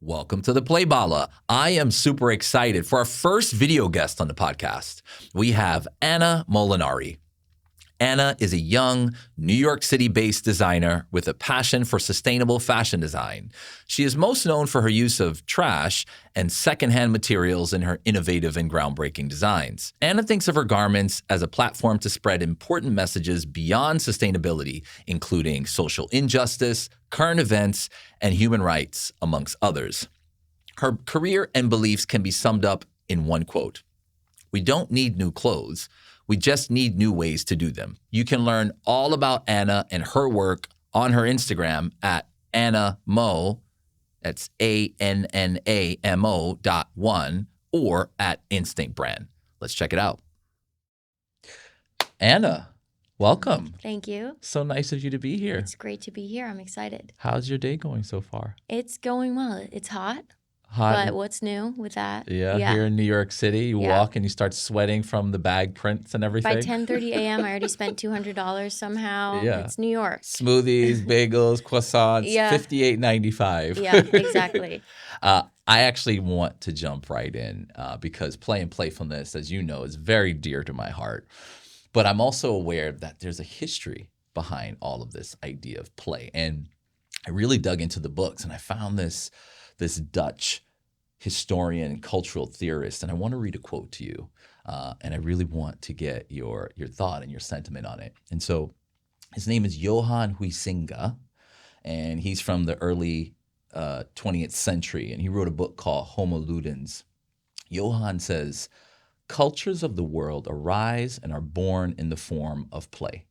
Welcome to the Play Bala. I am super excited for our first video guest on the podcast. We have Anna Molinari. Anna is a young New York City-based designer with a passion for sustainable fashion design. She is most known for her use of trash and secondhand materials in her innovative and groundbreaking designs. Anna thinks of her garments as a platform to spread important messages beyond sustainability, including social injustice, current events, and human rights, amongst others. Her career and beliefs can be summed up in one quote: "We don't need new clothes. We just need new ways to do them." You can learn all about Anna and her work on her Instagram at Anna Mo, that's ANNAMO.1, or at Instinct Brand. Let's check it out. Anna, welcome. Thank you. So nice of you to be here. It's great to be here. I'm excited. How's your day going so far? It's going well. It's hot. Hot. But what's new with that? Yeah, here in New York City, you walk and you start sweating from the bag prints and everything. By 10:30 a.m., I already spent $200 somehow. Yeah. It's New York. Smoothies, bagels, croissants, $58.95. Yeah, exactly. I actually want to jump right in because play and playfulness, as you know, is very dear to my heart. But I'm also aware that there's a history behind all of this idea of play. And I really dug into the books and I found this Dutch historian and cultural theorist, and I want to read a quote to you, and I really want to get your thought and your sentiment on it. And so his name is Johan Huizinga, and he's from the early 20th century, and he wrote a book called Homo Ludens. Johan says, "Cultures of the world arise and are born in the form of play,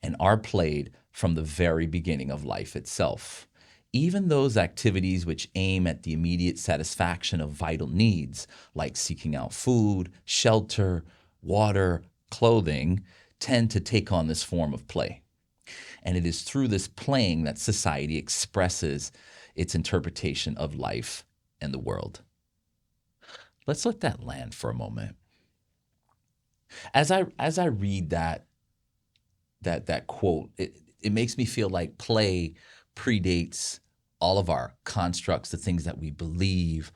and are played from the very beginning of life itself. Even those activities which aim at the immediate satisfaction of vital needs, like seeking out food, shelter, water, clothing, tend to take on this form of play. And it is through this playing that society expresses its interpretation of life and the world." Let's let that land for a moment. As I read that quote, it makes me feel like play predates all of our constructs, the things that we believe,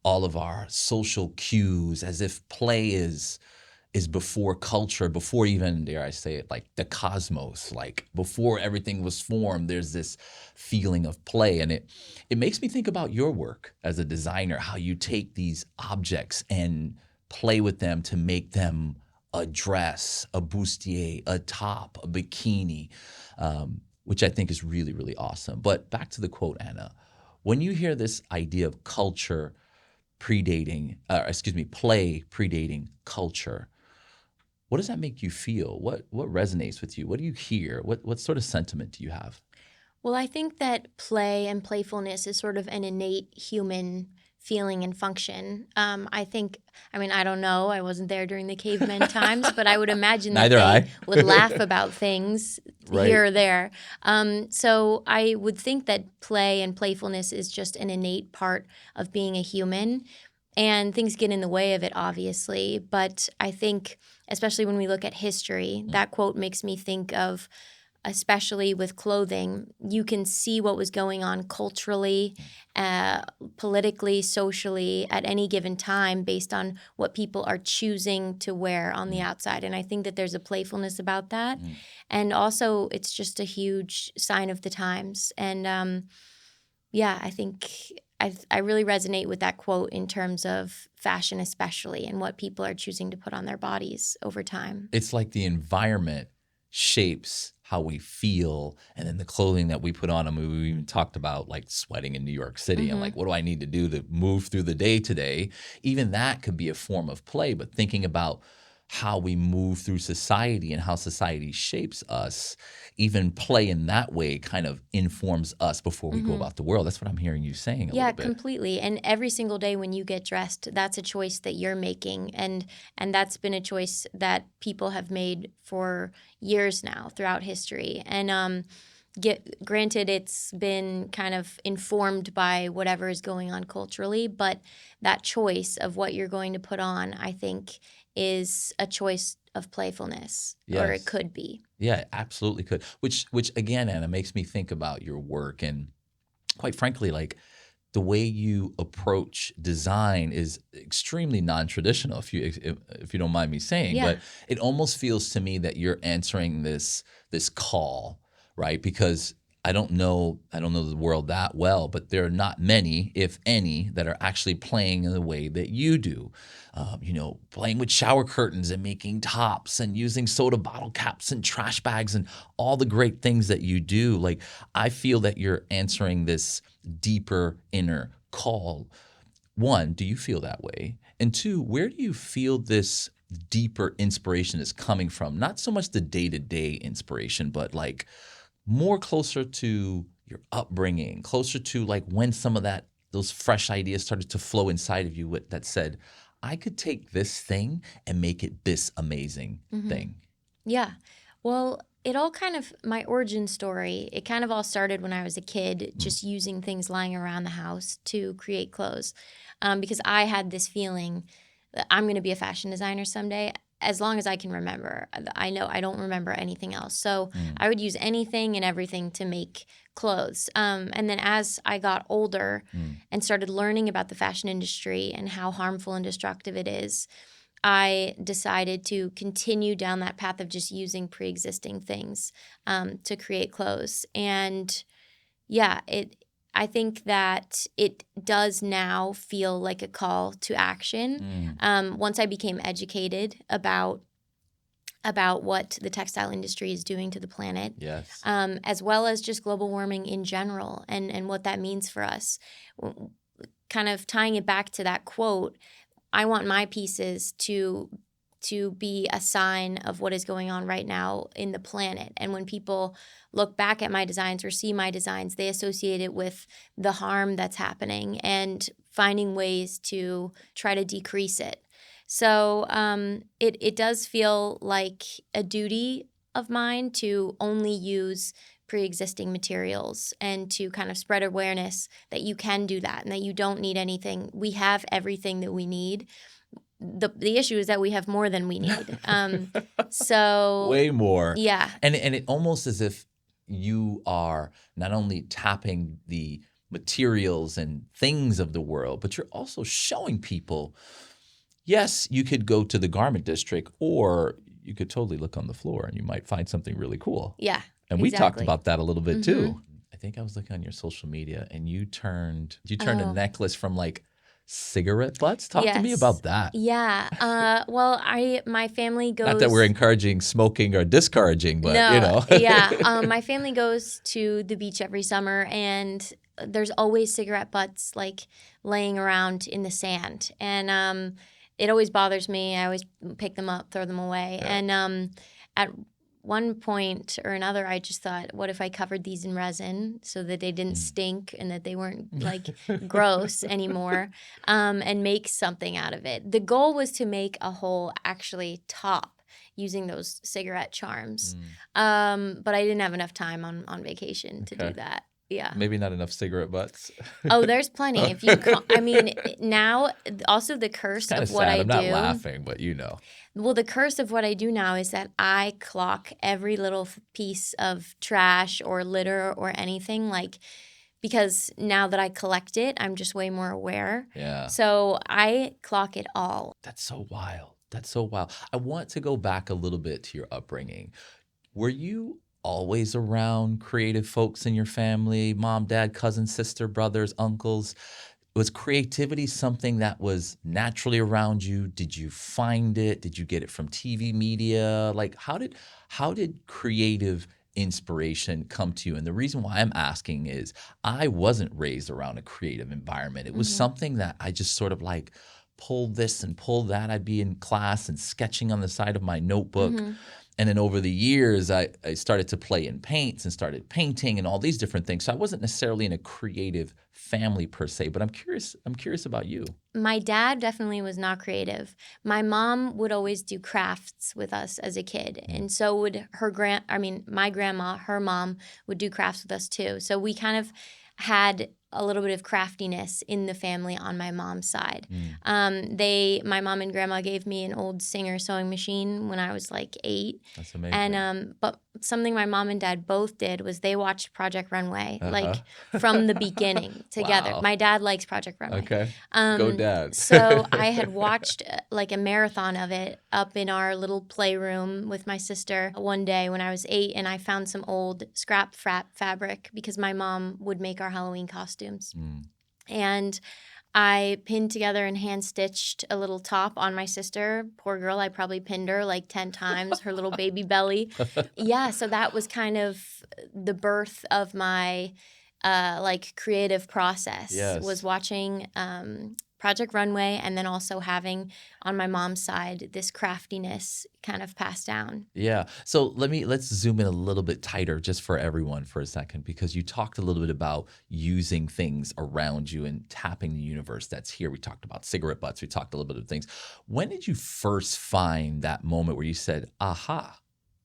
all of our social cues, as if play is before culture, before even, dare I say it, like the cosmos, like before everything was formed, there's this feeling of play. And it makes me think about your work as a designer, how you take these objects and play with them to make them a dress, a bustier, a top, a bikini, which I think is really, really awesome. But back to the quote, Anna, when you hear this idea of play predating culture, what does that make you feel? What resonates with you? What do you hear? What sort of sentiment do you have? Well, I think that play and playfulness is sort of an innate human feeling and function. I don't know. I wasn't there during the caveman times, but I would imagine that they would laugh about things here or there. So I would think that play and playfulness is just an innate part of being a human. And things get in the way of it, obviously. But I think, especially when we look at history, that quote makes me think of, especially with clothing, you can see what was going on culturally, politically, socially at any given time based on what people are choosing to wear on the outside. And I think that there's a playfulness about that. And also, it's just a huge sign of the times. And I think I really resonate with that quote in terms of fashion especially and what people are choosing to put on their bodies over time. It's like the environment shapes how we feel, and then the clothing that we put on. I mean, we even talked about like sweating in New York City and like, what do I need to do to move through the day today? Even that could be a form of play, but thinking about how we move through society and how society shapes us, even play in that way kind of informs us before we go about the world. That's what I'm hearing you saying a little bit. Yeah, completely. And every single day when you get dressed, that's a choice that you're making. And that's been a choice that people have made for years now throughout history. And granted, it's been kind of informed by whatever is going on culturally, but that choice of what you're going to put on, I think, is a choice of playfulness, or it could be. Yeah, absolutely could. Which again, Anna, makes me think about your work and quite frankly, like the way you approach design is extremely non-traditional, if you don't mind me saying. Yeah. But it almost feels to me that you're answering this call, right? Because I don't know the world that well, but there are not many, if any, that are actually playing in the way that you do. Playing with shower curtains and making tops and using soda bottle caps and trash bags and all the great things that you do. Like, I feel that you're answering this deeper inner call. One, do you feel that way? And two, where do you feel this deeper inspiration is coming from? Not so much the day-to-day inspiration, but like more closer to your upbringing, closer to like when some of those fresh ideas started to flow inside of you that said, I could take this thing and make it this amazing thing. Yeah. Well, it all kind of, my origin story, it kind of all started when I was a kid, just using things lying around the house to create clothes. Because I had this feeling that I'm going to be a fashion designer someday, as long as I can remember. I know I don't remember anything else. So I would use anything and everything to make clothes. And then as I got older and started learning about the fashion industry and how harmful and destructive it is, I decided to continue down that path of just using pre-existing things to create clothes. And yeah, I think that it does now feel like a call to action. Once I became educated about what the textile industry is doing to the planet, Yes. as well as just global warming in general and what that means for us. Kind of tying it back to that quote, I want my pieces to be a sign of what is going on right now in the planet. And when people look back at my designs or see my designs, they associate it with the harm that's happening and finding ways to try to decrease it. So it does feel like a duty of mine to only use pre-existing materials and to kind of spread awareness that you can do that and that you don't need anything. We have everything that we need. The issue is that we have more than we need. So Way more. yeah. And it almost as if you are not only tapping the materials and things of the world, but you're also showing people, yes, you could go to the garment district, or you could totally look on the floor and you might find something really cool. Yeah. And we talked exactly. about that a little bit too. I think I was looking on your social media and you turned a necklace from like cigarette butts. Talk to me Yes. about that. Yeah. Well, my family goes. Not that we're encouraging smoking or discouraging, but No. Yeah. My family goes to the beach every summer, and there's always cigarette butts like laying around in the sand, and it always bothers me. I always pick them up, throw them away, and at one point or another, I just thought, what if I covered these in resin so that they didn't stink and that they weren't like gross anymore, and make something out of it. The goal was to make a whole actually top using those cigarette charms, but I didn't have enough time on vacation to do that. Yeah. Maybe not enough cigarette butts. Oh, there's plenty. If you, now also the curse of what I do. I'm not laughing, but you know. Well, the curse of what I do now is that I clock every little piece of trash or litter or anything, like, because now that I collect it, I'm just way more aware. Yeah. So I clock it all. That's so wild. That's so wild. I want to go back a little bit to your upbringing. Were you always around creative folks in your family? Mom, dad, cousins, sister, brothers, uncles? Was creativity something that was naturally around you? Did you find it? Did you get it from TV media? Like, how did creative inspiration come to you? And the reason why I'm asking is I wasn't raised around a creative environment. It was something that I just sort of like pull this and pull that. I'd be in class and sketching on the side of my notebook. And then over the years, I started to play in paints and started painting and all these different things. So I wasn't necessarily in a creative family per se, but I'm curious about you. My dad definitely was not creative. My mom would always do crafts with us as a kid. And so would my grandma, her mom would do crafts with us too. So we kind of had a little bit of craftiness in the family on my mom's side. My mom and grandma gave me an old Singer sewing machine when I was like 8. That's amazing. And but something my mom and dad both did was they watched Project Runway like from the beginning together. Wow. My dad likes Project Runway. Okay. Go Dad. So I had watched like a marathon of it up in our little playroom with my sister one day when I was 8, and I found some old scrap fabric because my mom would make our Halloween costumes. And I pinned together and hand-stitched a little top on my sister. Poor girl, I probably pinned her like 10 times, her little baby belly. Yeah, so that was kind of the birth of my like creative process. Yes. Was watching Project Runway, and then also having on my mom's side this craftiness kind of passed down. Yeah. So let's zoom in a little bit tighter just for everyone for a second, because you talked a little bit about using things around you and tapping the universe that's here. We talked about cigarette butts. We talked a little bit of things. When did you first find that moment where you said, aha,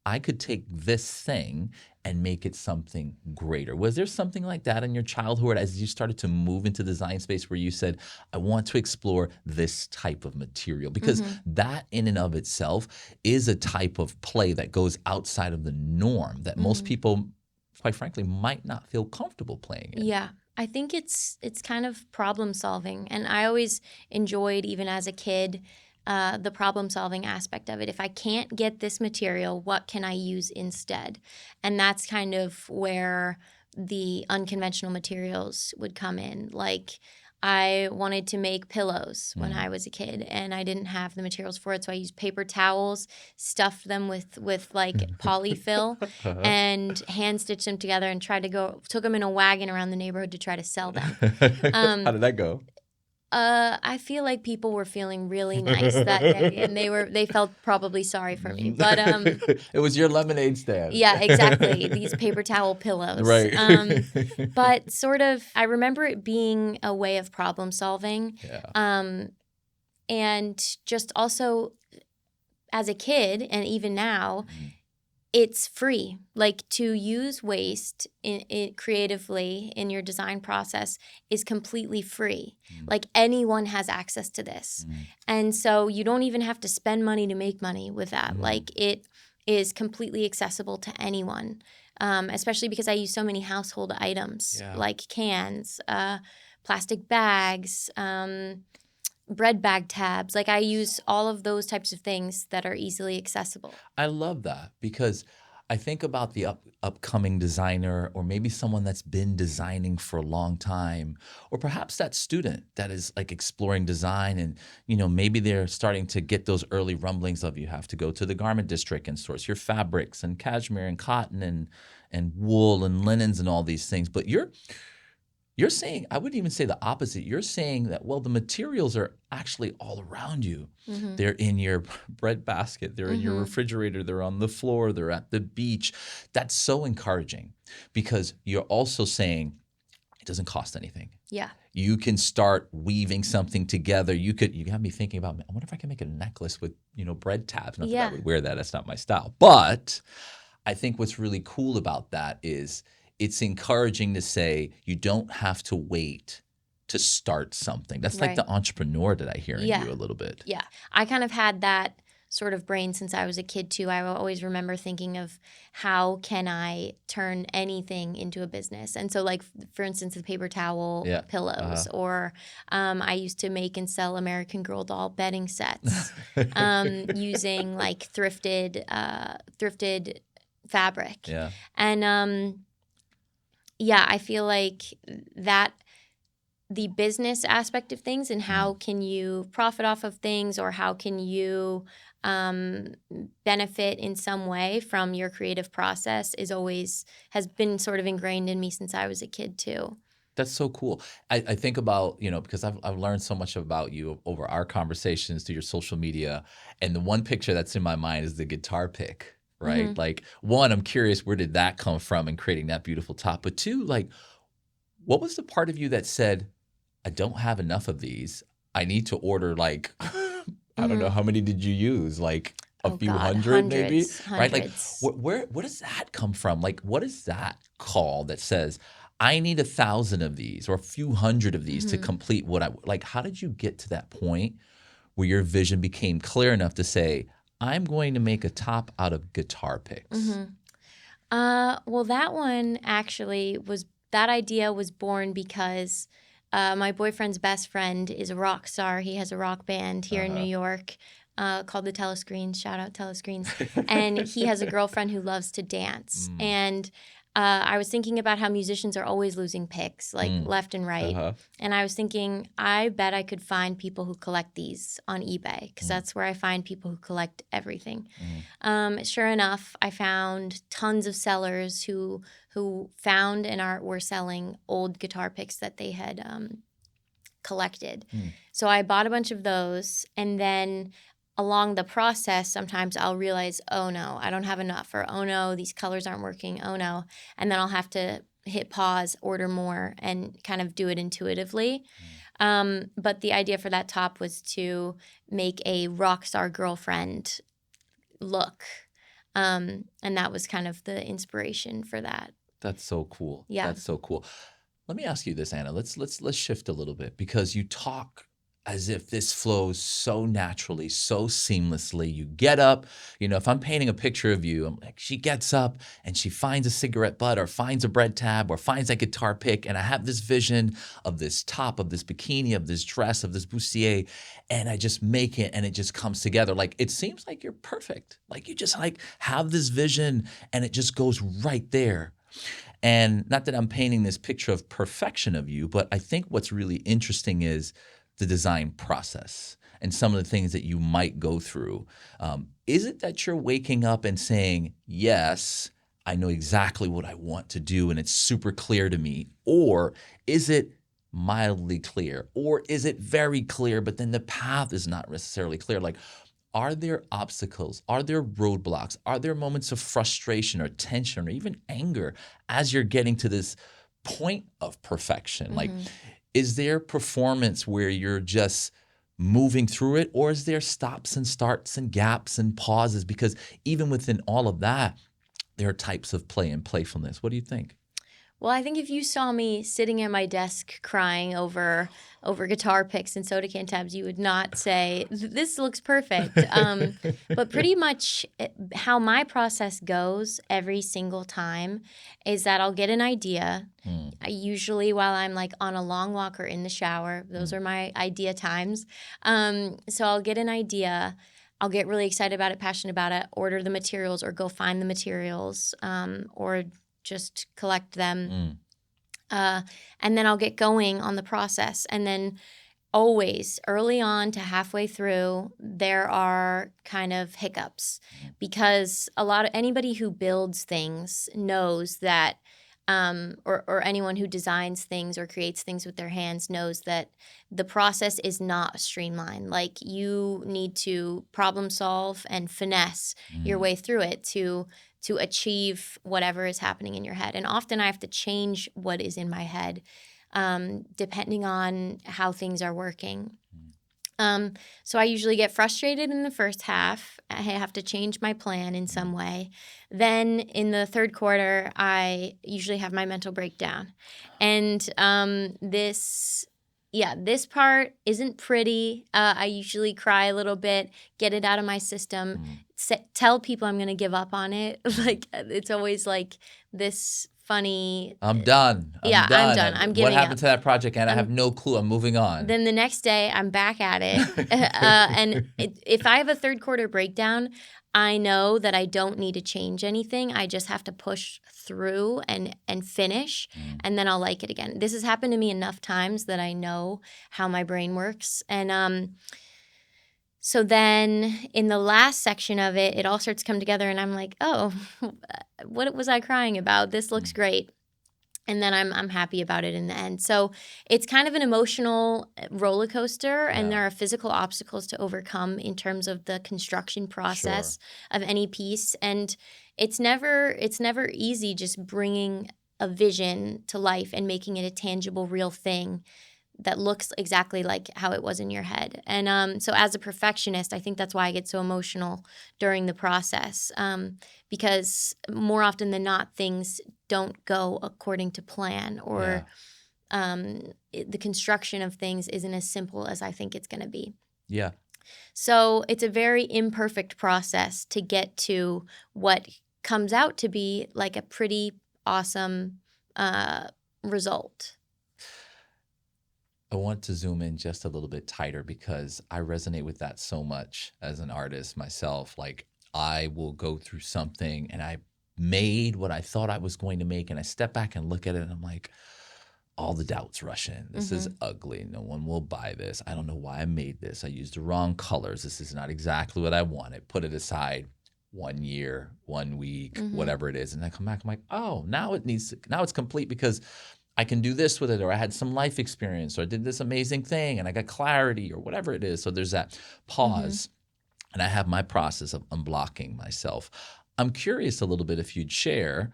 I could take this thing and make it something greater? Was there something like that in your childhood as you started to move into the design space where you said, I want to explore this type of material? Because that in and of itself is a type of play that goes outside of the norm that most people, quite frankly, might not feel comfortable playing in. Yeah. I think it's kind of problem solving. And I always enjoyed, even as a kid, the problem-solving aspect of it. If I can't get this material, what can I use instead? And that's kind of where the unconventional materials would come in. Like, I wanted to make pillows when I was a kid, and I didn't have the materials for it, so I used paper towels, stuffed them with like polyfill, and hand-stitched them together and took them in a wagon around the neighborhood to try to sell them. How did that go? I feel like people were feeling really nice that day, and they felt probably sorry for me. But it was your lemonade stand. Yeah, exactly. These paper towel pillows. Right. But sort of, I remember it being a way of problem solving. Yeah. And just also, as a kid, and even now, it's free. Like, to use waste creatively in your design process is completely free. Like, anyone has access to this. And so you don't even have to spend money to make money with that. Like, it is completely accessible to anyone, especially because I use so many household items, like cans, plastic bags, bread bag tabs. Like, I use all of those types of things that are easily accessible. I love that, because I think about the upcoming designer, or maybe someone that's been designing for a long time, or perhaps that student that is like exploring design, and maybe they're starting to get those early rumblings of, you have to go to the garment district and source your fabrics and cashmere and cotton and wool and linens and all these things. But you're saying, I wouldn't even say the opposite. You're saying that, well, the materials are actually all around you. They're in your bread basket. They're in your refrigerator. They're on the floor. They're at the beach. That's so encouraging, because you're also saying it doesn't cost anything. Yeah. You can start weaving something together. You got me thinking about, I wonder if I can make a necklace with, bread tabs. Not that I would wear that. That's not my style. But I think what's really cool about that is, it's encouraging to say you don't have to wait to start something. That's like the entrepreneur that I hear in you a little bit. Yeah. I kind of had that sort of brain since I was a kid too. I always remember thinking of, how can I turn anything into a business? And so, like, for instance, the paper towel pillows, or I used to make and sell American Girl doll bedding sets using like thrifted fabric. Yeah. And I feel like that the business aspect of things, and how can you profit off of things, or how can you benefit in some way from your creative process, has been sort of ingrained in me since I was a kid too. That's so cool. I think about, because I've learned so much about you over our conversations through your social media, and the one picture that's in my mind is the guitar pick. Right? Like, one, I'm curious, where did that come from in creating that beautiful top? But two, like, what was the part of you that said, I don't have enough of these. I need to order, like, I don't know, how many did you use? Like a few hundred maybe? Hundreds. Right? Like, where does that come from? Like, what is that call that says, I need 1,000 of these or a few hundred of these to Mhm. complete what I like. How did you get to that point where your vision became clear enough to say, I'm going to make a top out of guitar picks? Mhm. Well, that one actually that idea was born because my boyfriend's best friend is a rock star. He has a rock band here in New Uh-huh. York called the Telescreens. Shout out Telescreens. And he has a girlfriend who loves to dance. Mm, And I was thinking about how musicians are always losing picks, like mm, left and right. uh-huh. And I was thinking, I bet I could find people who collect these on eBay because Mm, that's where I find people who collect everything. mm, Sure enough, I found tons of sellers who found and were selling old guitar picks that they had collected. mm, So I bought a bunch of those, and then along the process, sometimes I'll realize, oh no, I don't have enough, or oh no, these colors aren't working, oh no, and then I'll have to hit pause, order more, and kind of do it intuitively. mm. But the idea for that top was to make a rock star girlfriend look. And that was kind of the inspiration for that. That's so cool. Yeah. That's so cool. Let me ask you this, Anna. Let's shift a little bit because you talk as if this flows so naturally, so seamlessly. You get up, if I'm painting a picture of you, I'm like, she gets up and she finds a cigarette butt or finds a bread tab or finds that guitar pick. And I have this vision of this top, of this bikini, of this dress, of this bustier, and I just make it and it just comes together. Like it seems like you're perfect. Like you just like have this vision and it just goes right there. And not that I'm painting this picture of perfection of you, but I think what's really interesting is the design process and some of the things that you might go through. Is it that you're waking up and saying, yes, I know exactly what I want to do and it's super clear to me? Or is it mildly clear? Or is it very clear, but then the path is not necessarily clear? Like, are there obstacles? Are there roadblocks? Are there moments of frustration or tension or even anger as you're getting to this point of perfection? Like, Hmm. is there performance where you're just moving through it, or is there stops and starts and gaps and pauses? Because even within all of that, there are types of play and playfulness. What do you think? Well, I think if you saw me sitting at my desk crying over guitar picks and soda can tabs, you would not say this looks perfect. But pretty much how my process goes every single time is that I'll get an idea. Mm, Usually while I'm like on a long walk or in the shower. Those mm, are my idea times. So I'll get an idea. I'll get really excited about it, passionate about it, order the materials or go find the materials, or just collect them. mm, Uh, and then I'll get going on the process. And then always early on to halfway through, there are kind of hiccups because anybody who builds things knows that, or anyone who designs things or creates things with their hands knows that the process is not streamlined. Like you need to problem solve and finesse your mm. way through it to achieve whatever is happening in your head. And often I have to change what is in my head depending on how things are working. So I usually get frustrated in the first half. I have to change my plan in some way. Then in the third quarter, I usually have my mental breakdown. And this part isn't pretty. I usually cry a little bit, get it out of my system, tell people I'm going to give up on it. Like it's always like this funny. I'm done. Yeah, I'm I'm done. done. I'm What giving happened up. to that project? And I have no clue. I'm moving on. Then the next day, I'm back at it. If I have a third quarter breakdown, I know that I don't need to change anything. I just have to push through and finish, and then I'll like it again. This has happened to me enough times that I know how my brain works. And so then in the last section of it, it all starts to come together, and I'm like, oh, what was I crying about? This looks great. And then I'm happy about it in the end. So it's kind of an emotional roller coaster, and there are physical obstacles to overcome in terms of the construction process of any piece. And it's never easy just bringing a vision to life and making it a tangible, real thing that looks exactly like how it was in your head. And so as a perfectionist, I think that's why I get so emotional during the process, because more often than not, things don't go according to plan, or the construction of things isn't as simple as I think it's going to be. Yeah. So it's a very imperfect process to get to what comes out to be like a pretty awesome result. I want to zoom in just a little bit tighter because I resonate with that so much as an artist myself. Like, I will go through something and I made what I thought I was going to make, and I step back and look at it and I'm like, all the doubts rush in. This is ugly. No one will buy this. I don't know why I made this. I used the wrong colors. This is not exactly what I wanted. Put it aside 1 year, 1 week, whatever it is. And I come back, I'm like, oh, now it's complete because I can do this with it, or I had some life experience, or I did this amazing thing and I got clarity, or whatever it is. So there's that pause. And I have my process of unblocking myself. I'm curious a little bit if you'd share,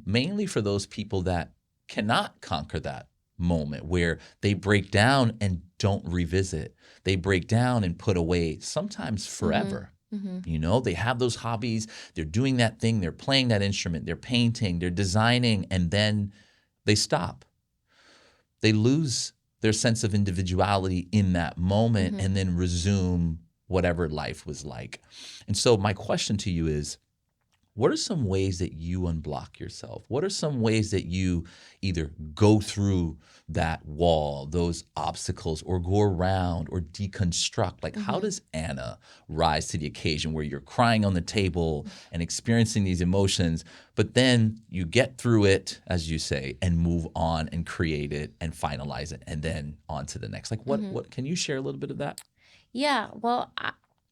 mainly for those people that cannot conquer that moment where they break down and don't revisit. They break down and put away, sometimes forever. You know, they have those hobbies, they're doing that thing, they're playing that instrument, they're painting, they're designing, and then they stop. They lose their sense of individuality in that moment and then resume whatever life was like. And so my question to you is, what are some ways that you unblock yourself? What are some ways that you either go through that wall, those obstacles, or go around or deconstruct? Like, how does Anna rise to the occasion where you're crying on the table and experiencing these emotions, but then you get through it, as you say, and move on and create it and finalize it and then on to the next? Like, what can you share a little bit of that? Yeah, well,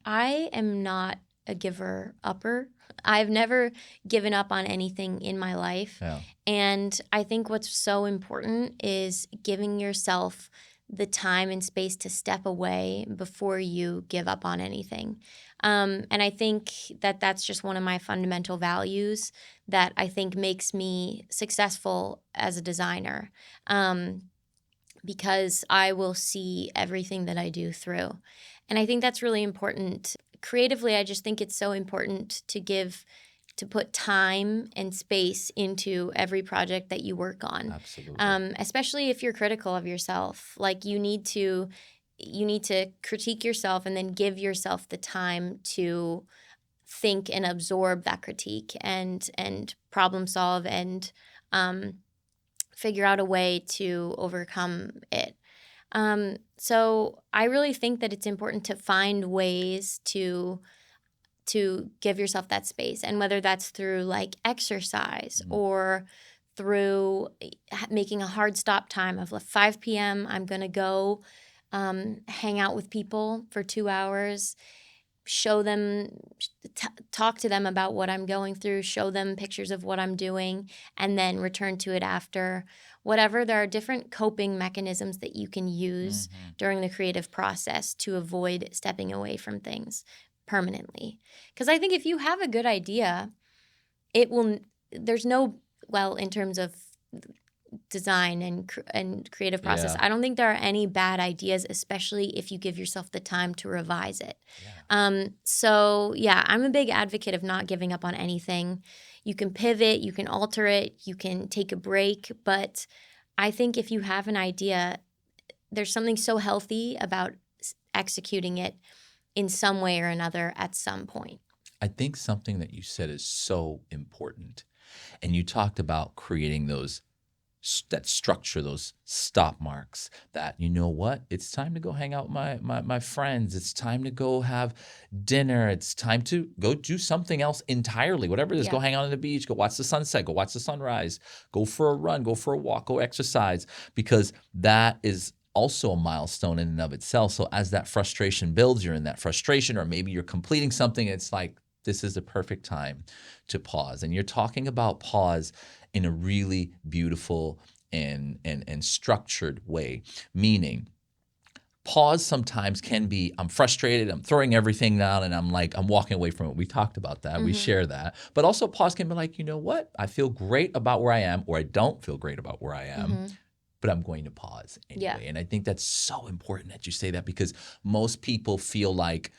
I am not a giver-upper. I've never given up on anything in my life. Yeah. And I think what's so important is giving yourself the time and space to step away before you give up on anything. And I think that that's just one of my fundamental values that I think makes me successful as a designer, because I will see everything that I do through. And I think that's really important. Creatively, I just think it's so important to put time and space into every project that you work on. Absolutely. Especially if you're critical of yourself. Like, you need to critique yourself and then give yourself the time to think and absorb that critique and problem solve and figure out a way to overcome it. So I really think that it's important to find ways to give yourself that space, and whether that's through like exercise or through making a hard stop time of 5 p.m. I'm going to go hang out with people for 2 hours, show them, talk to them about what I'm going through, show them pictures of what I'm doing, and then return to it after. Whatever, there are different coping mechanisms that you can use during the creative process to avoid stepping away from things permanently. Because I think if you have a good idea, in terms of design and creative process, Yeah. I don't think there are any bad ideas, especially if you give yourself the time to revise it. So yeah, I'm a big advocate of not giving up on anything. You can pivot, you can alter it, you can take a break, but I think if you have an idea, there's something so healthy about executing it in some way or another at some point. I think something that you said is so important. And you talked about creating that structure, those stop marks, that, you know what, it's time to go hang out with my friends. It's time to go have dinner. It's time to go do something else entirely. Whatever it is, go hang out on the beach, go watch the sunset, go watch the sunrise, go for a run, go for a walk, go exercise, because that is also a milestone in and of itself. So as that frustration builds, you're in that frustration, or maybe you're completing something, it's like, this is the perfect time to pause. And you're talking about pause in a really beautiful and structured way, meaning pause sometimes can be, I'm frustrated, I'm throwing everything down, and I'm walking away from it. We talked about that. We share that. But also pause can be like, you know what? I feel great about where I am, or I don't feel great about where I am. but I'm going to pause Yeah. anyway. And I think that's so important that you say that, because most people feel like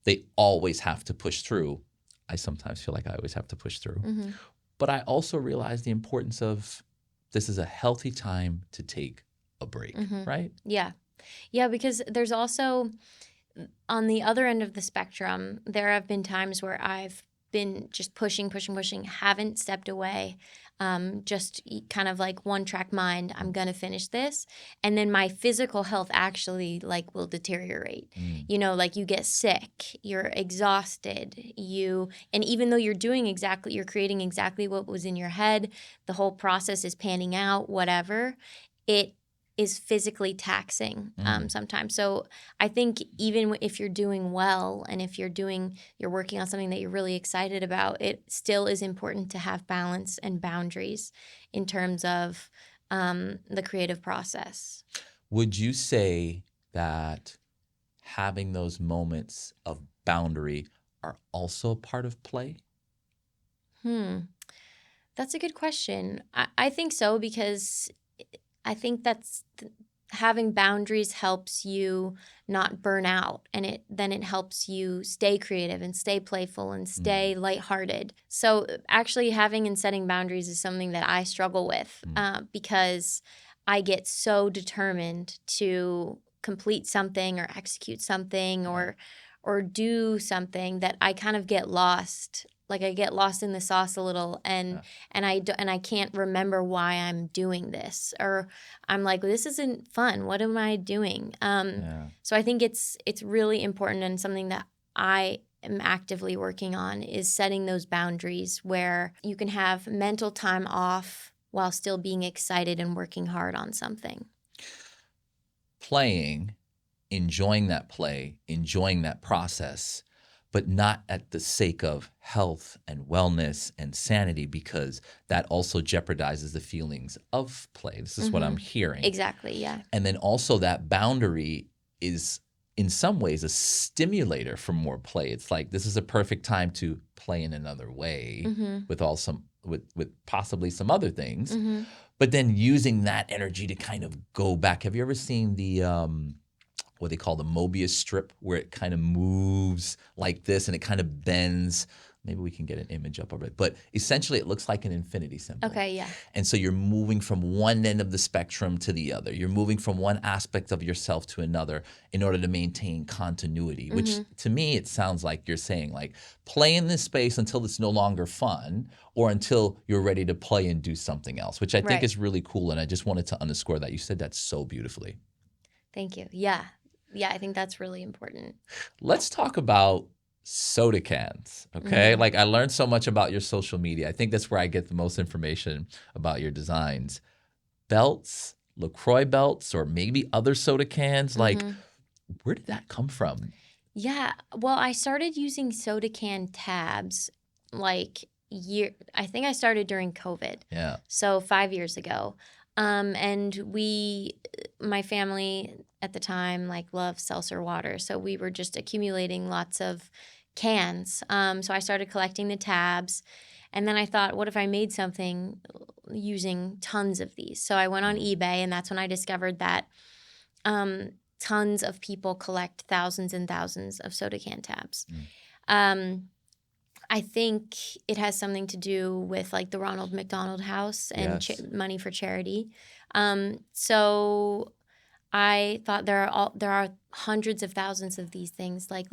they always have to push through. I sometimes feel like I always have to push through. Mm-hmm. But I also realize the importance of this is a healthy time to take a break, Mm-hmm. right? Yeah. Yeah, because there's also, on the other end of the spectrum, there have been times where I've been just pushing, haven't stepped away, just kind of like one track mind. I'm gonna finish this, and then my physical health actually like will deteriorate. Mm. You know, like you get sick, you're exhausted, and even though you're creating exactly what was in your head, the whole process is panning out, whatever. It is physically taxing sometimes. So I think even if you're doing well and if you're working on something that you're really excited about, it still is important to have balance and boundaries in terms of the creative process. Would you say that having those moments of boundary are also a part of play? That's a good question. I think so, because I think having boundaries helps you not burn out, and it helps you stay creative and stay playful and stay lighthearted. So actually having and setting boundaries is something that I struggle with because I get so determined to complete something or execute something or do something that I kind of get lost. Like I get lost in the sauce a little, and I can't remember why I'm doing this, or I'm like, this isn't fun. What am I doing? So I think it's really important, and something that I am actively working on is setting those boundaries where you can have mental time off while still being excited and working hard on something. Playing, enjoying that play, enjoying that process, but not at the sake of health and wellness and sanity, because that also jeopardizes the feelings of play. This is what I'm hearing. Exactly, yeah. And then also that boundary is in some ways a stimulator for more play. It's like this is a perfect time to play in another way with possibly some other things. But then using that energy to kind of go back. Have you ever seen the what they call the Mobius strip, where it kind of moves like this and it kind of bends? Maybe we can get an image up of it. But essentially, it looks like an infinity symbol. Okay, yeah. And so you're moving from one end of the spectrum to the other. You're moving from one aspect of yourself to another in order to maintain continuity, which to me, it sounds like you're saying, like, play in this space until it's no longer fun or until you're ready to play and do something else, which I think is really cool. And I just wanted to underscore that. You said that so beautifully. Thank you. Yeah. Yeah, I think that's really important. Let's talk about soda cans, okay? Like, I learned so much about your social media. I think that's where I get the most information about your designs. Belts, LaCroix belts, or maybe other soda cans. Like, where did that come from? Yeah, well, I started using soda can tabs like I think I started during COVID. Yeah. So 5 years ago. And my family at the time, like, loved seltzer water. So we were just accumulating lots of cans. So I started collecting the tabs. And then I thought, what if I made something using tons of these? So I went on eBay, and that's when I discovered that tons of people collect thousands and thousands of soda can tabs. I think it has something to do with, like, the Ronald McDonald House and money for charity. So I thought there are hundreds of thousands of these things. Like,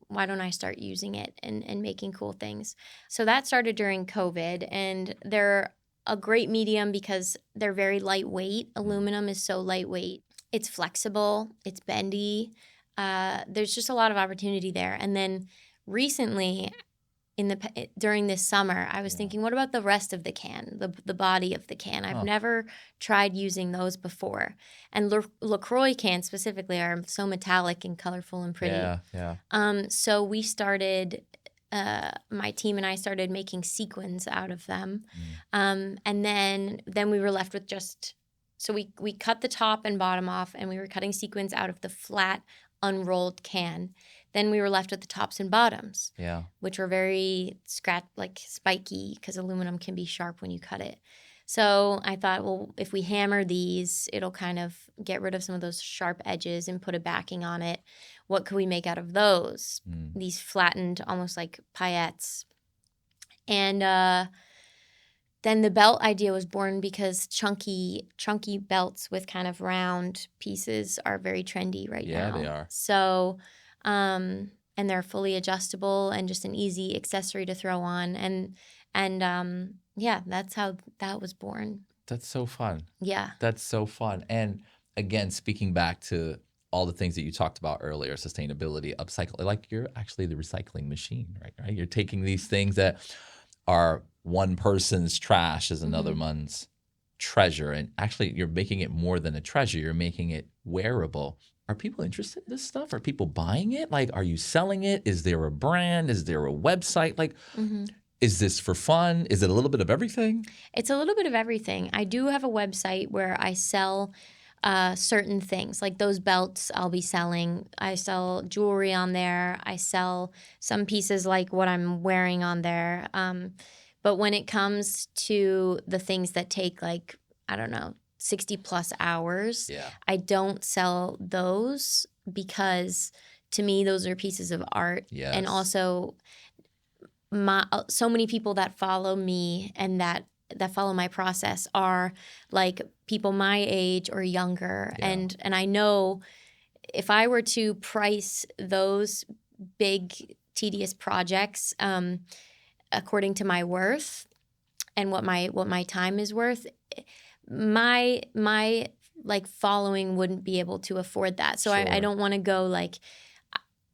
why don't I start using it and making cool things? So that started during COVID, and they're a great medium because they're very lightweight. Aluminum is so lightweight. It's flexible. It's bendy. There's just a lot of opportunity there. And then recently, during this summer, I was thinking, what about the rest of the can, the body of the can? I've never tried using those before. And LaCroix cans specifically are so metallic and colorful and pretty. So we started, my team and I started making sequins out of them. And then we were left with so we cut the top and bottom off, and we were cutting sequins out of the flat, unrolled can. Then we were left with the tops and bottoms, which were very spiky, because aluminum can be sharp when you cut it. So I thought, well, if we hammer these, it'll kind of get rid of some of those sharp edges and put a backing on it. What could we make out of those? Mm. These flattened, almost like paillettes. And then the belt idea was born because chunky belts with kind of round pieces are very trendy right now. Yeah, they are. So, and they're fully adjustable and just an easy accessory to throw on. And yeah, that's how that was born. That's so fun. Yeah. That's so fun. And again, speaking back to all the things that you talked about earlier, sustainability, upcycle, like you're actually the recycling machine, right? You're taking these things that are one person's trash is another one's treasure. And actually, you're making it more than a treasure. You're making it wearable. Are people interested in this stuff? Are people buying it? Like, are you selling it? Is there a brand? Is there a website? Like, is this for fun? Is it a little bit of everything? It's a little bit of everything. I do have a website where I sell certain things, like those belts I'll be selling. I sell jewelry on there. I sell some pieces like what I'm wearing on there. But when it comes to the things that take like, I don't know, 60 plus hours, I don't sell those because to me, those are pieces of art. Yes. And also so many people that follow me and that follow my process are like people my age or younger. And I know if I were to price those big, tedious projects according to my worth and what my time is worth, my like following wouldn't be able to afford that. So I don't want to go like,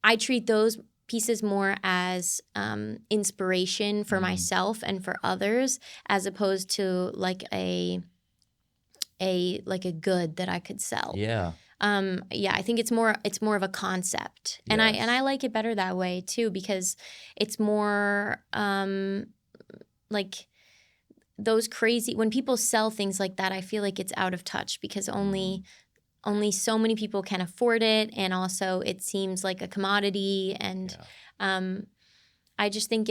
I treat those pieces more as inspiration for myself and for others, as opposed to like a good that I could sell. Yeah. I think it's more of a concept, and I like it better that way too, because it's more like those crazy, when people sell things like that, I feel like it's out of touch because only so many people can afford it, and also it seems like a commodity. And I just think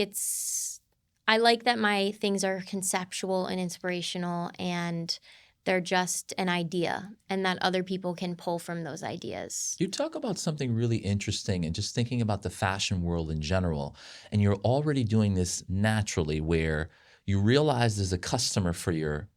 I like that my things are conceptual and inspirational, and they're just an idea, and that other people can pull from those ideas. You talk about something really interesting, and just thinking about the fashion world in general, and you're already doing this naturally, where you realize there's a customer for your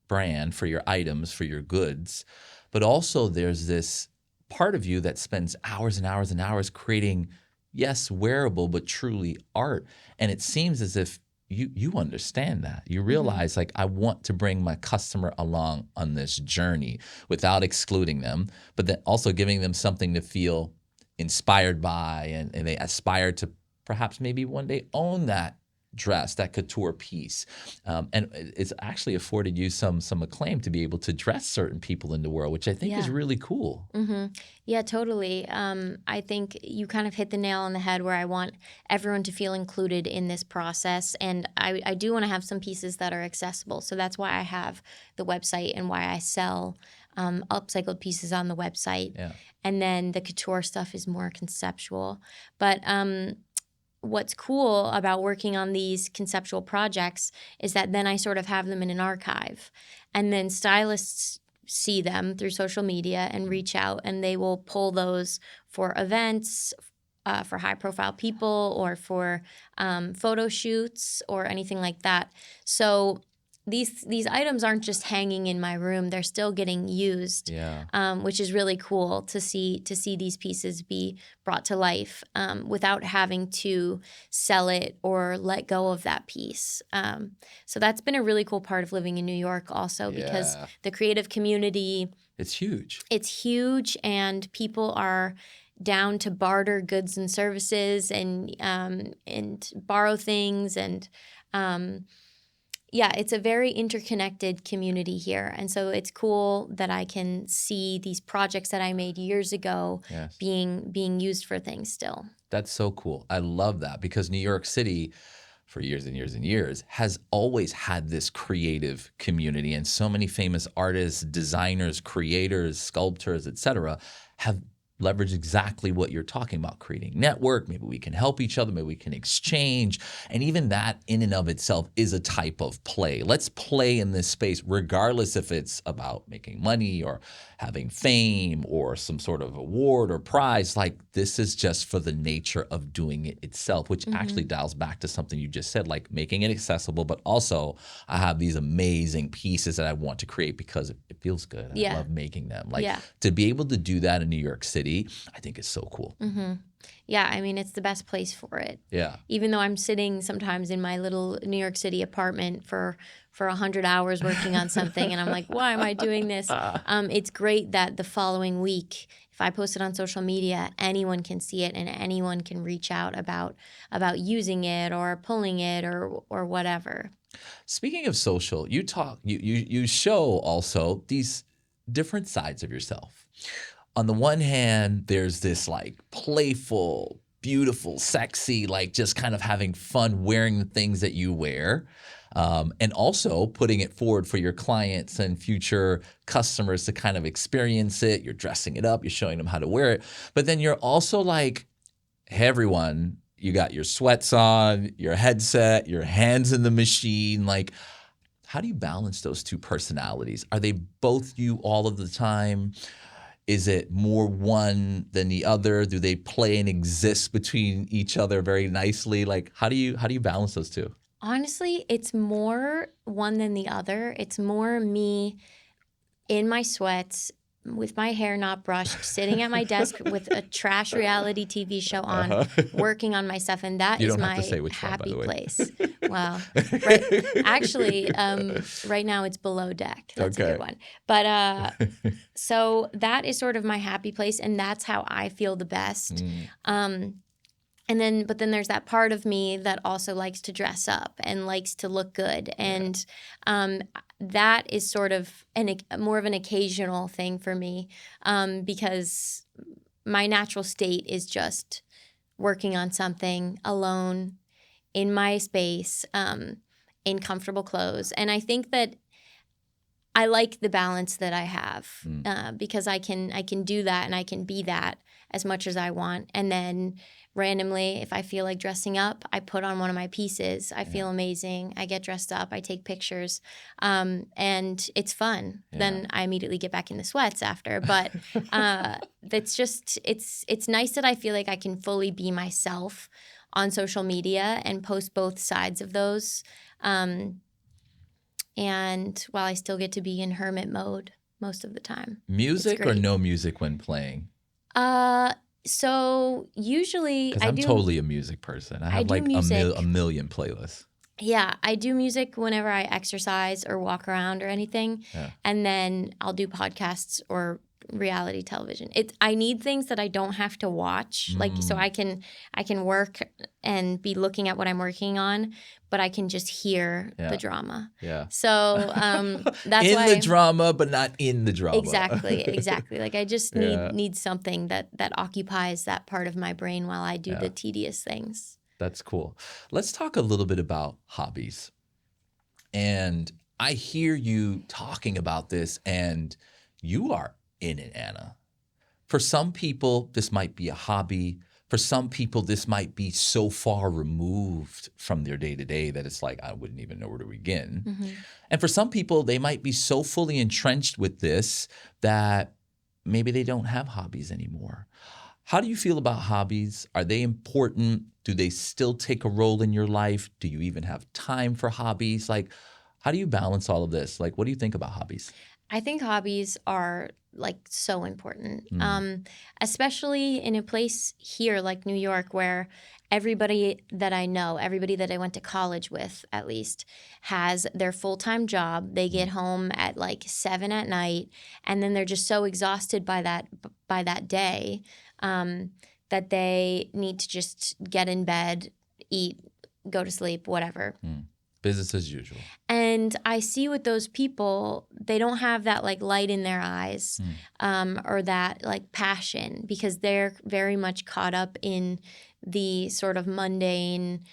brand, for your items, for your goods, but also there's this part of you that spends hours and hours and hours creating, yes, wearable, but truly art. And it seems as if you understand that. You realize, like, I want to bring my customer along on this journey without excluding them, but then also giving them something to feel inspired by, and they aspire to perhaps maybe one day own that dress, that couture piece. And it's actually afforded you some acclaim to be able to dress certain people in the world, which I think is really cool. Yeah, totally. I think you kind of hit the nail on the head where I want everyone to feel included in this process. And I do want to have some pieces that are accessible. So that's why I have the website and why I sell upcycled pieces on the website. Yeah. And then the couture stuff is more conceptual. But what's cool about working on these conceptual projects is that then I sort of have them in an archive, and then stylists see them through social media and reach out, and they will pull those for events, for high profile people, or for photo shoots or anything like that. So these items aren't just hanging in my room; they're still getting used, which is really cool to see these pieces be brought to life without having to sell it or let go of that piece. So that's been a really cool part of living in New York, also because the creative community, it's huge. It's huge, and people are down to barter goods and services and borrow things and. Yeah, it's a very interconnected community here. And so it's cool that I can see these projects that I made years ago being used for things still. That's so cool. I love that, because New York City, for years and years and years, has always had this creative community. And so many famous artists, designers, creators, sculptors, etc., have leverage exactly what you're talking about, creating network. Maybe we can help each other. Maybe we can exchange. And even that in and of itself is a type of play. Let's play in this space, regardless if it's about making money or having fame or some sort of award or prize. Like, this is just for the nature of doing it itself, which actually dials back to something you just said, like making it accessible, but also I have these amazing pieces that I want to create because it feels good. And I love making them. Like, to be able to do that in New York City, I think is so cool. Yeah, I mean, it's the best place for it. Yeah. Even though I'm sitting sometimes in my little New York City apartment for 100 hours working on something, and I'm like, why am I doing this? It's great that the following week, if I post it on social media, anyone can see it and anyone can reach out about using it or pulling it or whatever. Speaking of social, you show also these different sides of yourself. On the one hand, there's this like playful, beautiful, sexy, like just kind of having fun wearing the things that you wear. And also putting it forward for your clients and future customers to kind of experience it. You're dressing it up, you're showing them how to wear it. But then you're also like, hey, everyone, you got your sweats on, your headset, your hands in the machine. Like, how do you balance those two personalities? Are they both you all of the time? Is it more one than the other? Do they play and exist between each other very nicely? Like, how do you balance those two? Honestly, it's more one than the other. It's more me in my sweats, with my hair not brushed, sitting at my desk with a trash reality TV show on, working on my stuff, and that You is don't have my to say which one, by happy the way. place. Wow. Right. Actually, right now it's Below Deck. That's a Okay. good one. But so that is sort of my happy place, and that's how I feel the best. But then there's that part of me that also likes to dress up and likes to look good. And that is sort of more of an occasional thing for me, because my natural state is just working on something alone in my space, in comfortable clothes. And I think that I like the balance that I have, because I can do that and I can be that as much as I want. And then randomly, if I feel like dressing up, I put on one of my pieces. I feel amazing. I get dressed up. I take pictures, and it's fun. Yeah. Then I immediately get back in the sweats after. But it's nice that I feel like I can fully be myself on social media and post both sides of those. And while I still get to be in hermit mode most of the time. Music or no music when playing? So usually Because I'm totally a music person. I have do like music. a million playlists. Yeah, I do music whenever I exercise or walk around or anything. Yeah. And then I'll do podcasts or reality television. I need things that I don't have to watch, like so I can work and be looking at what I'm working on, but I can just hear the drama. Yeah. So that's in why the drama, but not in the drama. Exactly. Like I just need something that occupies that part of my brain while I do the tedious things. That's cool. Let's talk a little bit about hobbies. And I hear you talking about this, and you are in it, Anna. For some people, this might be a hobby. For some people, this might be so far removed from their day-to-day that it's like, I wouldn't even know where to begin. And for some people, they might be so fully entrenched with this that maybe they don't have hobbies anymore. How do you feel about hobbies? Are they important? Do they still take a role in your life? Do you even have time for hobbies? Like, how do you balance all of this? Like, what do you think about hobbies? I think hobbies are like so important, especially in a place here like New York where everybody that I know, everybody that I went to college with at least, has their full-time job. They get home at like 7 at night, and then they're just so exhausted by that day that they need to just get in bed, eat, go to sleep, whatever. Business as usual. And I see with those people, they don't have that like light in their eyes, or that like passion, because they're very much caught up in the sort of mundane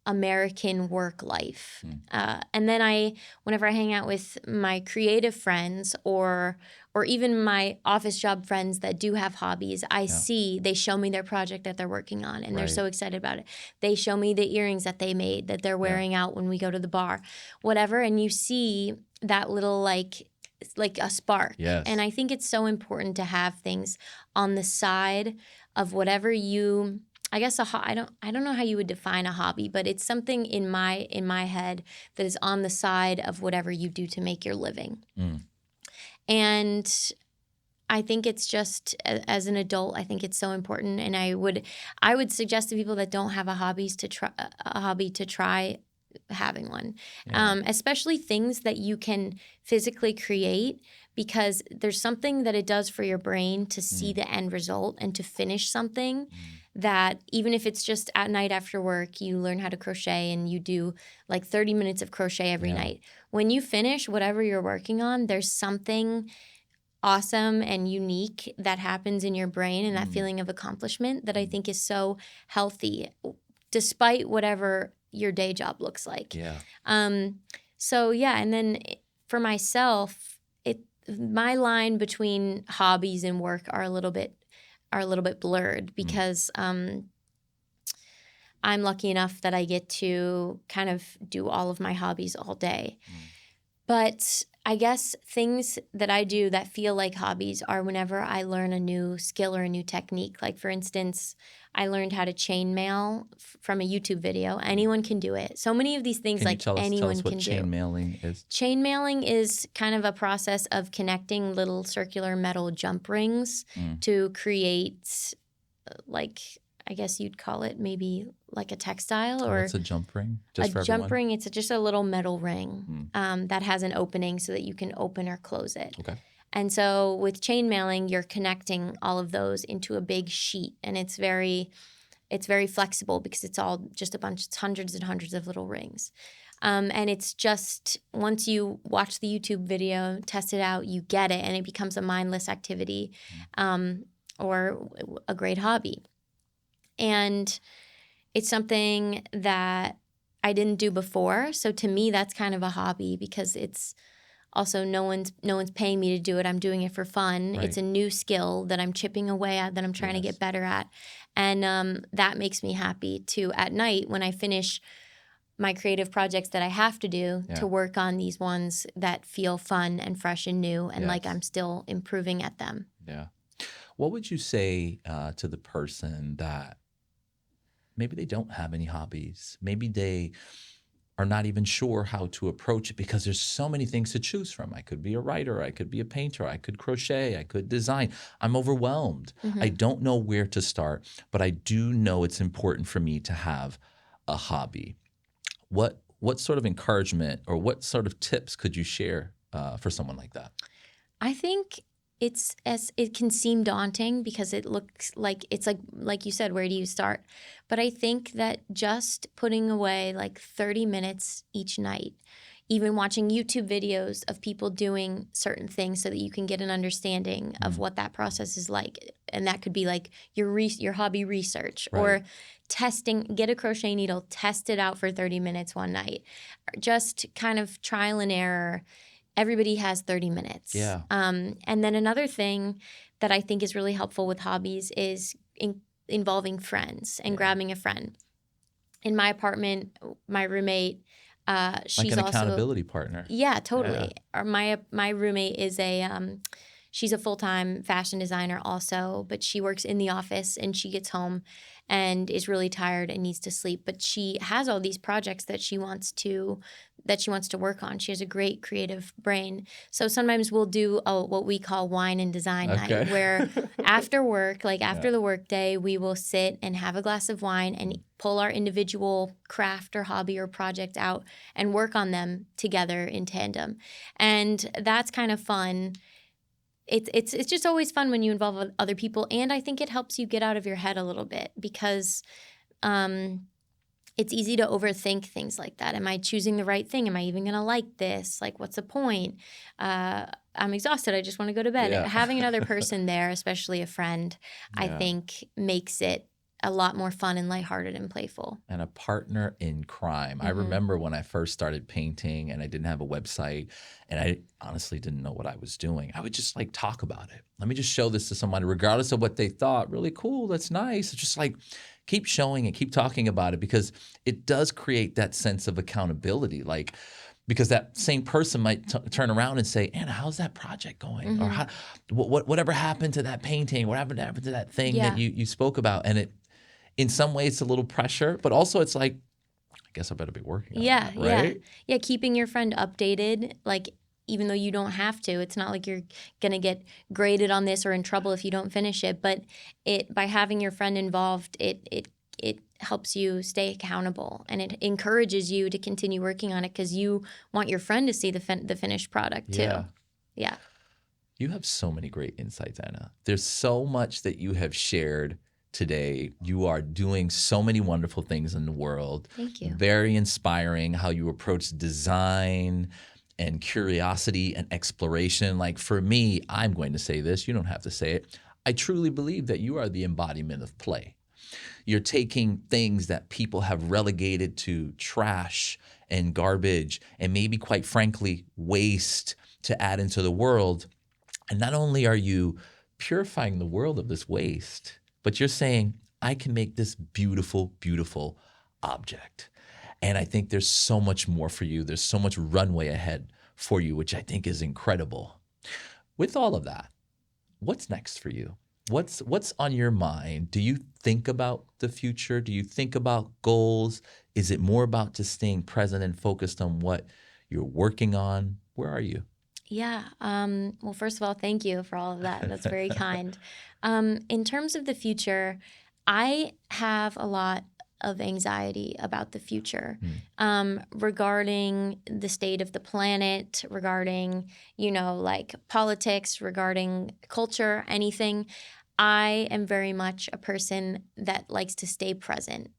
American work life. And then whenever I hang out with my creative friends or or even my office job friends that do have hobbies, I see they show me their project that they're working on and they're so excited about it. They show me the earrings that they made that they're wearing out when we go to the bar, whatever. And you see that little like a spark. Yes. And I think it's so important to have things on the side of whatever you, I guess I don't know how you would define a hobby, but it's something in my head that is on the side of whatever you do to make your living. And I think it's just, as an adult, I think it's so important. And I would suggest to people that don't have a hobby to try having one, especially things that you can physically create, because there's something that it does for your brain to see the end result and to finish something that, even if it's just at night after work, you learn how to crochet and you do like 30 minutes of crochet every night. When you finish whatever you're working on, there's something awesome and unique that happens in your brain, and that feeling of accomplishment that I think is so healthy, despite whatever your day job looks like. So yeah, and then for myself, my line between hobbies and work are a little bit blurred, because I'm lucky enough that I get to kind of do all of my hobbies all day. But I guess things that I do that feel like hobbies are whenever I learn a new skill or a new technique. Like, for instance, I learned how to chainmail from a YouTube video. Anyone can do it. So many of these things, anyone can do. Tell us what chainmailing is? Chainmailing is kind of a process of connecting little circular metal jump rings to create, like, I guess you'd call it maybe like a textile. Or what's a jump ring? Just for jump everyone? ring, it's just a little metal ring that has an opening so that you can open or close it. Okay. And so with chainmailing, you're connecting all of those into a big sheet, and it's very flexible because it's all just it's hundreds and hundreds of little rings. And it's just, once you watch the YouTube video, test it out, you get it, and it becomes a mindless activity or a great hobby. And it's something that I didn't do before. So to me, that's kind of a hobby, because it's also no one's paying me to do it. I'm doing it for fun. Right. It's a new skill that I'm chipping away at, that I'm trying to get better at. And that makes me happy too at night when I finish my creative projects that I have to do to work on these ones that feel fun and fresh and new, and like I'm still improving at them. Yeah. What would you say to the person that maybe they don't have any hobbies? Maybe they are not even sure how to approach it because there's so many things to choose from. I could be a writer. I could be a painter. I could crochet. I could design. I'm overwhelmed. I don't know where to start, but I do know it's important for me to have a hobby. What sort of encouragement or what sort of tips could you share for someone like that? I think it can seem daunting because it looks like it's like you said, where do you start? But I think that just putting away like 30 minutes each night, even watching YouTube videos of people doing certain things so that you can get an understanding of what that process is like. And that could be like your hobby research, or get a crochet needle, test it out for 30 minutes one night. Just kind of trial and error. Everybody has 30 minutes. Yeah. And then another thing that I think is really helpful with hobbies is involving friends and grabbing a friend. In my apartment, my roommate, she's like an also accountability partner. Yeah, totally. Yeah. My roommate is she's a full-time fashion designer also, but she works in the office and she gets home and is really tired and needs to sleep. But she has all these projects that she wants to work on. She has a great creative brain. So sometimes we'll do what we call wine and design night, where after work, like after the work day, we will sit and have a glass of wine and pull our individual craft or hobby or project out and work on them together in tandem. And that's kind of fun. It's just always fun when you involve other people, and I think it helps you get out of your head a little bit, because it's easy to overthink things like that. Am I choosing the right thing? Am I even going to like this? Like, what's the point? I'm exhausted. I just want to go to bed. Yeah. Having another person there, especially a friend, I think makes it a lot more fun and lighthearted and playful. And a partner in crime. I remember when I first started painting and I didn't have a website and I honestly didn't know what I was doing. I would just like talk about it. Let me just show this to somebody, regardless of what they thought. Really cool. That's nice. It's just like keep showing it, keep talking about it, because it does create that sense of accountability. Like, because that same person might turn around and say, Anna, how's that project going? Or whatever happened to that painting? What happened to that thing that you spoke about? And it, in some ways, it's a little pressure, but also it's like, I guess I better be working on that, right? Yeah, keeping your friend updated, like, even though you don't have to. It's not like you're going to get graded on this or in trouble if you don't finish it. But by having your friend involved, it helps you stay accountable, and it encourages you to continue working on it because you want your friend to see the finished product too. Yeah. You have so many great insights, Anna. There's so much that you have shared today. You are doing so many wonderful things in the world. Thank you. Very inspiring how you approach design and curiosity and exploration. Like for me, I'm going to say this, you don't have to say it. I truly believe that you are the embodiment of play. You're taking things that people have relegated to trash and garbage and maybe, quite frankly, waste to add into the world. And not only are you purifying the world of this waste, but you're saying, I can make this beautiful, beautiful object. And I think there's so much more for you. There's so much runway ahead for you, which I think is incredible. With all of that, what's next for you? What's on your mind? Do you think about the future? Do you think about goals? Is it more about just staying present and focused on what you're working on? Where are you? Yeah. Well, first of all, thank you for all of that. That's very kind. In terms of the future, I have a lot of anxiety about the future regarding the state of the planet, regarding, like politics, regarding culture, anything. I am very much a person that likes to stay present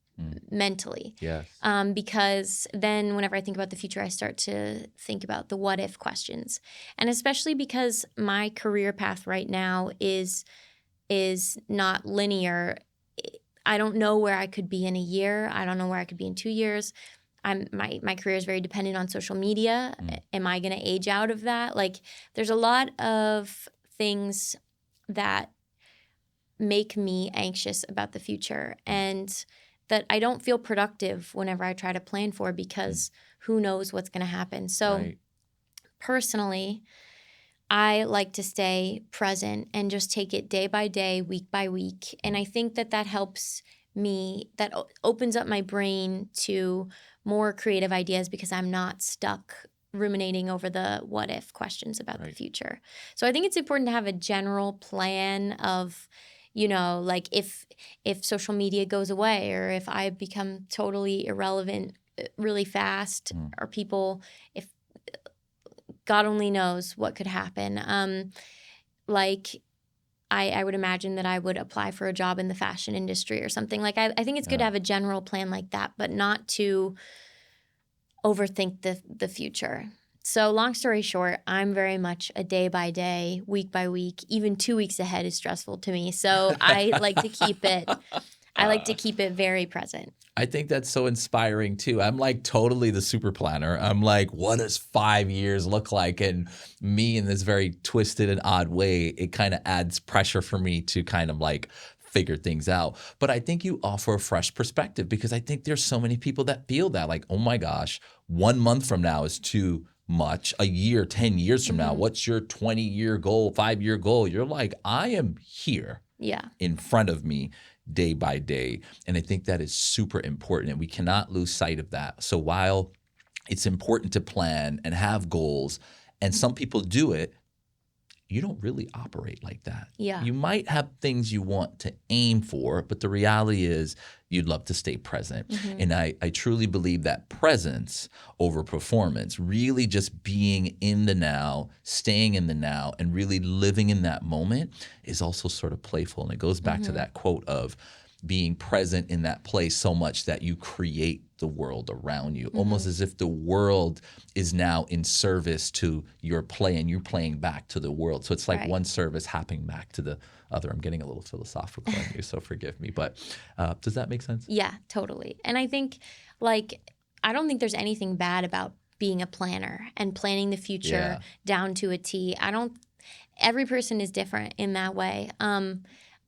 mentally. Yes. Because then whenever I think about the future, I start to think about the what if questions. And especially because my career path right now is not linear. I don't know where I could be in a year. I don't know where I could be in 2 years. My career is very dependent on social media. Am I going to age out of that? Like, there's a lot of things that make me anxious about the future, and that I don't feel productive whenever I try to plan for, because who knows what's going to happen. So personally, I like to stay present and just take it day by day, week by week. And I think that helps me, that opens up my brain to more creative ideas, because I'm not stuck ruminating over the what if questions about the future. So I think it's important to have a general plan of, like if social media goes away, or if I become totally irrelevant really fast, or people, if God only knows what could happen. Like I would imagine that I would apply for a job in the fashion industry or something. Like I think it's good to have a general plan like that, but not to overthink the future. So long story short, I'm very much a day by day, week by week. Even 2 weeks ahead is stressful to me. So I like to keep it. I like to keep it very present. I think that's so inspiring too. I'm like totally the super planner. I'm like, what does 5 years look like? And me, in this very twisted and odd way, it kind of adds pressure for me to kind of like figure things out. But I think you offer a fresh perspective, because I think there's so many people that feel that, like, oh my gosh, 1 month from now is too much. A year, 10 years from now, what's your 20-year goal, 5-year goal? You're like, I am here in front of me day by day. And I think that is super important, and we cannot lose sight of that. So while it's important to plan and have goals, and some people do it, you don't really operate like that. Yeah. You might have things you want to aim for, but the reality is you'd love to stay present. And I truly believe that presence over performance, really just being in the now, staying in the now, and really living in that moment is also sort of playful. And it goes back to that quote of, being present in that place so much that you create the world around you, almost as if the world is now in service to your play and you're playing back to the world. So it's like Right. one service happening back to the other. I'm getting a little philosophical on you, so forgive me. But does that make sense? Yeah, totally. And I think, like, I don't think there's anything bad about being a planner and planning the future down to a T. Every person is different in that way.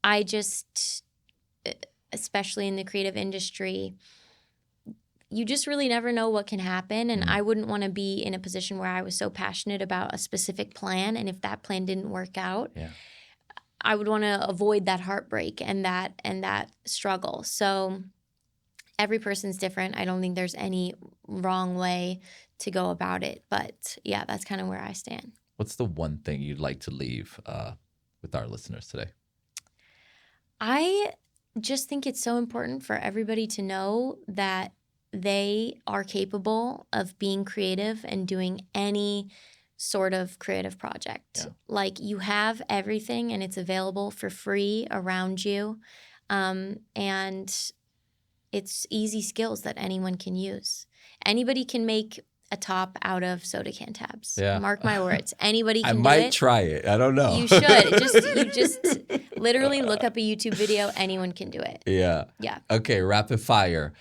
I just, especially in the creative industry, you just really never know what can happen. And I wouldn't want to be in a position where I was so passionate about a specific plan. And if that plan didn't work out, I would want to avoid that heartbreak and that struggle. So every person's different. I don't think there's any wrong way to go about it. But yeah, that's kind of where I stand. What's the one thing you'd like to leave with our listeners today? I just think it's so important for everybody to know that they are capable of being creative and doing any sort of creative project. Like, you have everything and it's available for free around you. And it's easy skills that anyone can use. Anybody can make a top out of soda can tabs. Mark my words. Anybody can do it. I might try it. I don't know. You should. You just literally look up a YouTube video. Anyone can do it. Yeah. Okay, rapid fire.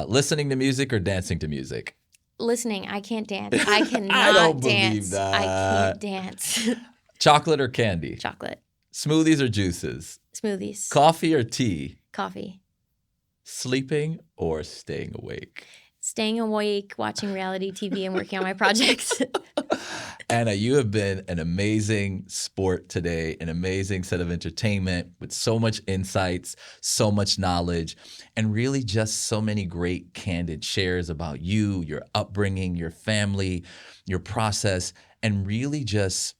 Listening to music or dancing to music? Listening. I can't dance. I cannot I don't dance. believe that. I can't dance. Chocolate or candy? Chocolate. Smoothies or juices? Smoothies. Coffee or tea? Coffee. Sleeping or staying awake? Staying awake, watching reality TV, and working on my projects. Anna, you have been an amazing sport today, an amazing set of entertainment with so much insights, so much knowledge, and really just so many great candid shares about you, your upbringing, your family, your process, and really just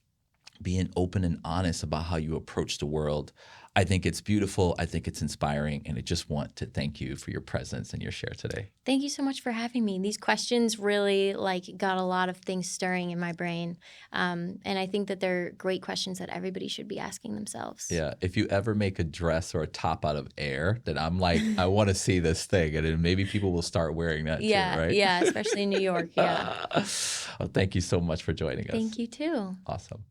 being open and honest about how you approach the world. I think it's beautiful. I think it's inspiring. And I just want to thank you for your presence and your share today. Thank you so much for having me. These questions really got a lot of things stirring in my brain. And I think that they're great questions that everybody should be asking themselves. Yeah. If you ever make a dress or a top out of air, then I'm like, I want to see this thing. And then maybe people will start wearing that too, right? Yeah, especially in New York. Yeah. Well, thank you so much for joining us. Thank you too. Awesome.